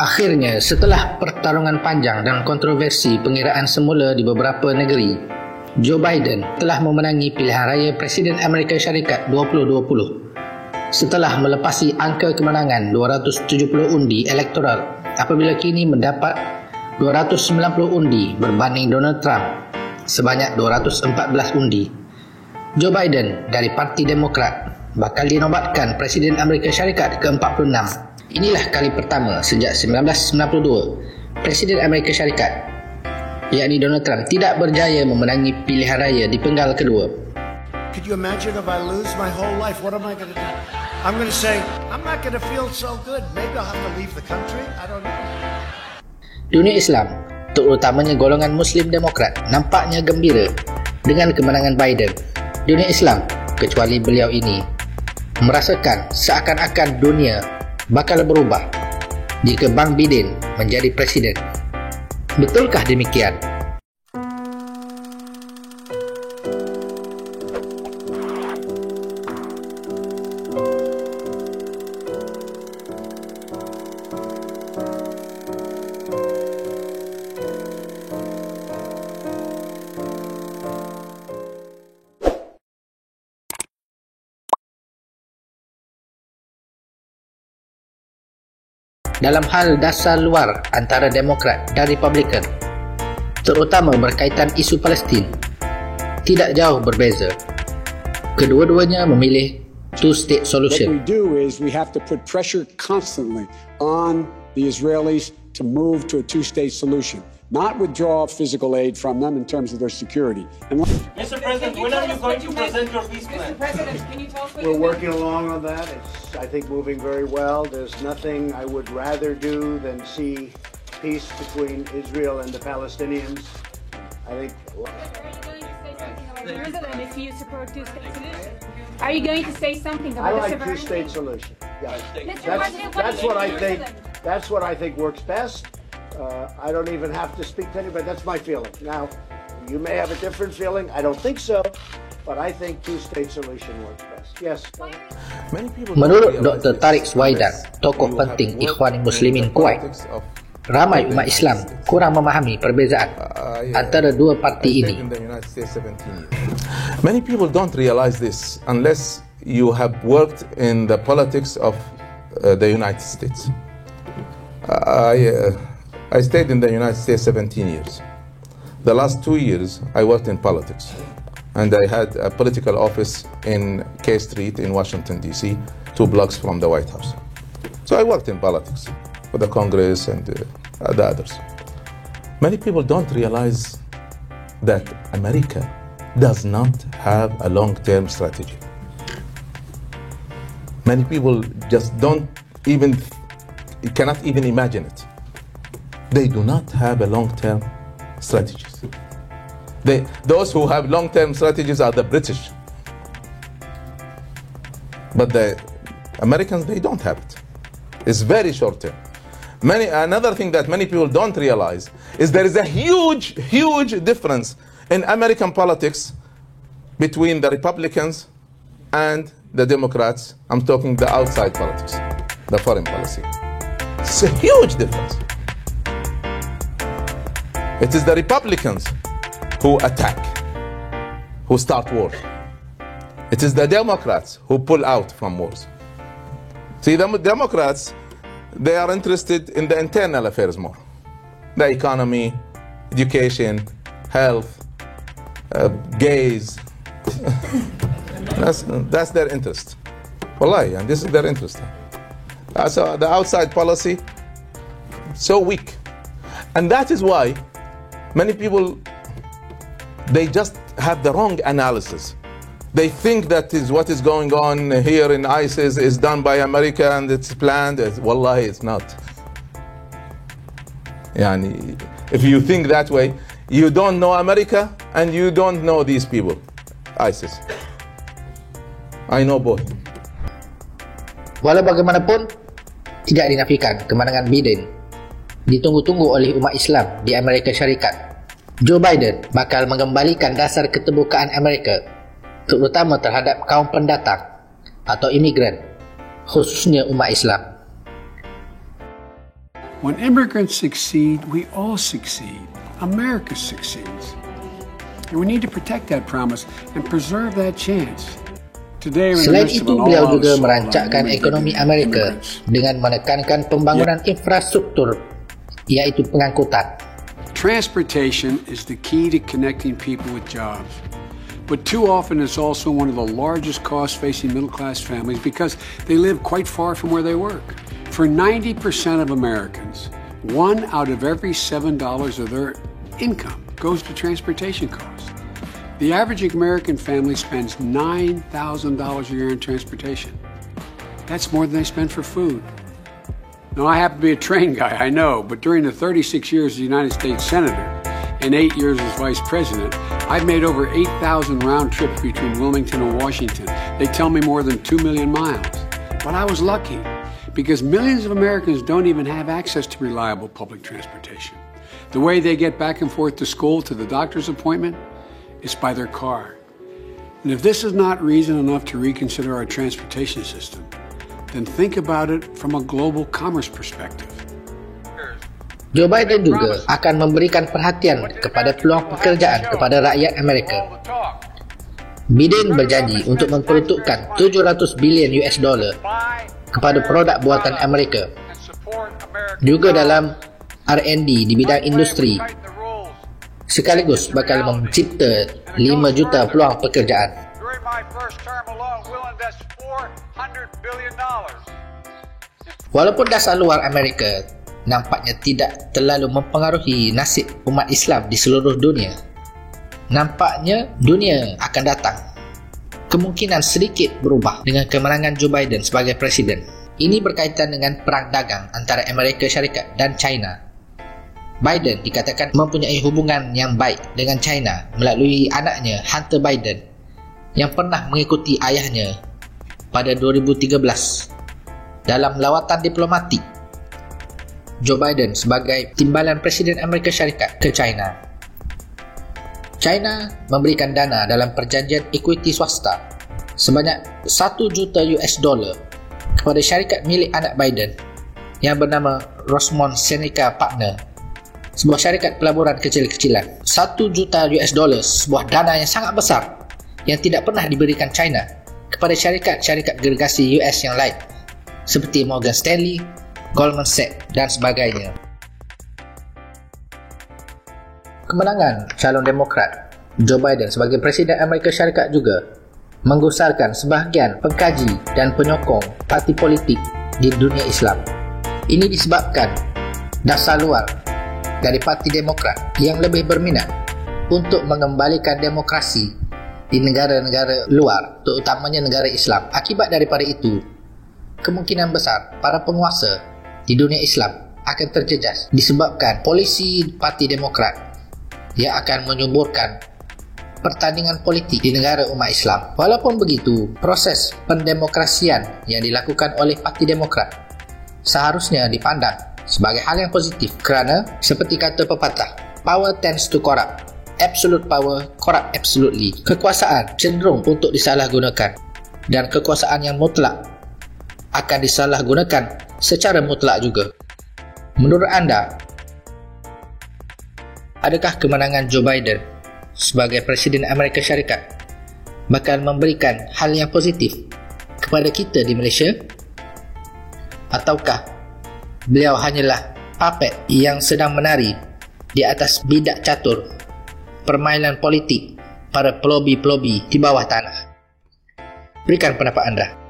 Akhirnya, setelah pertarungan panjang dan kontroversi pengiraan semula di beberapa negeri, Joe Biden telah memenangi pilihan raya Presiden Amerika Syarikat 2020 setelah melepasi angka kemenangan 270 undi elektoral apabila kini mendapat 290 undi berbanding Donald Trump sebanyak 214 undi. Joe Biden dari Parti Demokrat bakal dinobatkan Presiden Amerika Syarikat ke-46. Inilah kali pertama sejak 1992 Presiden Amerika Syarikat, yakni Donald Trump, tidak berjaya memenangi pilihan raya di penggal kedua. Could you imagine if I lose my whole life? What am I going to do? I'm going to say, I'm not going to feel so good. Maybe I'll have to leave the country. I don't know. Dunia Islam, terutamanya golongan Muslim Demokrat, nampaknya gembira dengan kemenangan Biden. Dunia Islam, kecuali beliau ini, merasakan seakan-akan dunia bakal berubah jika Bang Biden menjadi presiden. Betulkah demikian? Dalam hal dasar luar antara Demokrat dan Republikan, terutama berkaitan isu Palestin, tidak jauh berbeza. Kedua-duanya memilih two-state solution. What we do is we have to put pressure constantly on the Israelis to move to a two-state solution, not withdraw physical aid from them in terms of their security. And Mr. President, when are you going to present your peace plan? Mr. President, can you tell us what We're working along on that. It's, I think, moving very well. There's nothing I would rather do than see peace between Israel and the Palestinians. I think. Are you going to say something I about like the two-state solution. Yeah. Mr. President, what That's do you what I think? think. That's what I think works best. I don't even have to speak to anybody. That's my feeling. Now, you may have a different feeling. I don't think so, but I think two-state solution works best. Yes. Menurut Dr. Tariq Suwaidan, tokoh penting Ikhwan Muslimin Kuwait, ramai umat Islam kurang memahami perbezaan antara dua parti ini. Many people don't realize this unless you have worked in the politics of the United States. I stayed in the United States 17 years. The last 2 years I worked in politics, and I had a political office in K Street in Washington, D.C., 2 blocks from the White House. So I worked in politics with the Congress and the others. Many people don't realize that America does not have a long-term strategy. Many people just cannot even imagine it. They do not have a long-term strategies. Those who have long-term strategies are the British. But the Americans, they don't have it. It's very short-term. Another thing that many people don't realize is there is a huge difference in American politics between the Republicans and the Democrats. I'm talking the outside politics, the foreign policy. It's a huge difference. It is the Republicans who attack, who start wars. It is the Democrats who pull out from wars. See, the Democrats, they are interested in the internal affairs more. The economy, education, health, gays. That's their interest. Wallahi, and this is their interest. So the outside policy, so weak. And that is why many people, they just have the wrong analysis. They think that is what is going on here in ISIS is done by America and it's planned. Wallahi, it's not. Yani, if you think that way, you don't know America and you don't know these people, ISIS. I know both. Walau bagaimanapun, tidak dinafikan kemenangan Biden ditunggu-tunggu oleh umat Islam di Amerika Syarikat. Joe Biden bakal mengembalikan dasar keterbukaan Amerika, terutama terhadap kaum pendatang atau imigran, khususnya umat Islam. When immigrants succeed, we all succeed. America succeeds. And we need to protect that promise and preserve that chance. Today, Selain itu, beliau juga merancangkan ekonomi Amerika dengan menekankan pembangunan infrastruktur, iaitu pengangkutan. Transportation is the key to connecting people with jobs. But too often it's also one of the largest costs facing middle-class families because they live quite far from where they work. For 90% of Americans, 1 out of every $7 of their income goes to transportation costs. The average American family spends $9,000 a year on transportation. That's more than they spend for food. Now, I happen to be a train guy, I know, but during the 36 years as a United States Senator and 8 years as Vice President, I've made over 8,000 round trips between Wilmington and Washington. They tell me more than 2 million miles. But I was lucky because millions of Americans don't even have access to reliable public transportation. The way they get back and forth to school, to the doctor's appointment, is by their car. And if this is not reason enough to reconsider our transportation system, then think about it from a global commerce perspective. Joe Biden juga akan memberikan perhatian kepada peluang pekerjaan kepada rakyat Amerika. Biden berjanji untuk memperuntukkan $700 bilion kepada produk buatan Amerika, juga dalam R&D di bidang industri, sekaligus bakal mencipta 5 juta peluang pekerjaan. Walaupun dasar luar Amerika nampaknya tidak terlalu mempengaruhi nasib umat Islam di seluruh dunia, nampaknya dunia akan datang kemungkinan sedikit berubah dengan kemenangan Joe Biden sebagai presiden. Ini berkaitan dengan perang dagang antara Amerika Syarikat dan China. Biden dikatakan mempunyai hubungan yang baik dengan China melalui anaknya Hunter Biden yang pernah mengikuti ayahnya pada 2013 dalam lawatan diplomatik Joe Biden sebagai timbalan Presiden Amerika Syarikat ke China. China memberikan dana dalam perjanjian ekuiti swasta sebanyak $1 juta kepada syarikat milik anak Biden yang bernama Rosemont Seneca Partner, sebuah syarikat pelaburan kecil-kecilan. $1 juta sebuah dana yang sangat besar yang tidak pernah diberikan China kepada syarikat-syarikat gergasi US yang lain seperti Morgan Stanley, Goldman Sachs dan sebagainya. Kemenangan calon Demokrat Joe Biden sebagai Presiden Amerika Syarikat juga menggusarkan sebahagian pengkaji dan penyokong parti politik di dunia Islam. Ini disebabkan dasar luar dari Parti Demokrat yang lebih berminat untuk mengembalikan demokrasi di negara-negara luar, terutamanya negara Islam. Akibat daripada itu, kemungkinan besar para penguasa di dunia Islam akan terjejas disebabkan polisi Parti Demokrat yang akan menyuburkan pertandingan politik di negara umat Islam. Walaupun begitu, proses pendemokrasian yang dilakukan oleh Parti Demokrat seharusnya dipandang sebagai hal yang positif kerana seperti kata pepatah, power tends to corrupt, absolute power corrupt absolutely. Kekuasaan cenderung untuk disalahgunakan dan kekuasaan yang mutlak akan disalahgunakan secara mutlak juga. Menurut anda, adakah kemenangan Joe Biden sebagai Presiden Amerika Syarikat bakal memberikan hal yang positif kepada kita di Malaysia? Ataukah beliau hanyalah puppet yang sedang menari di atas bidak catur permainan politik para pelobi-pelobi di bawah tanah? Berikan pendapat anda.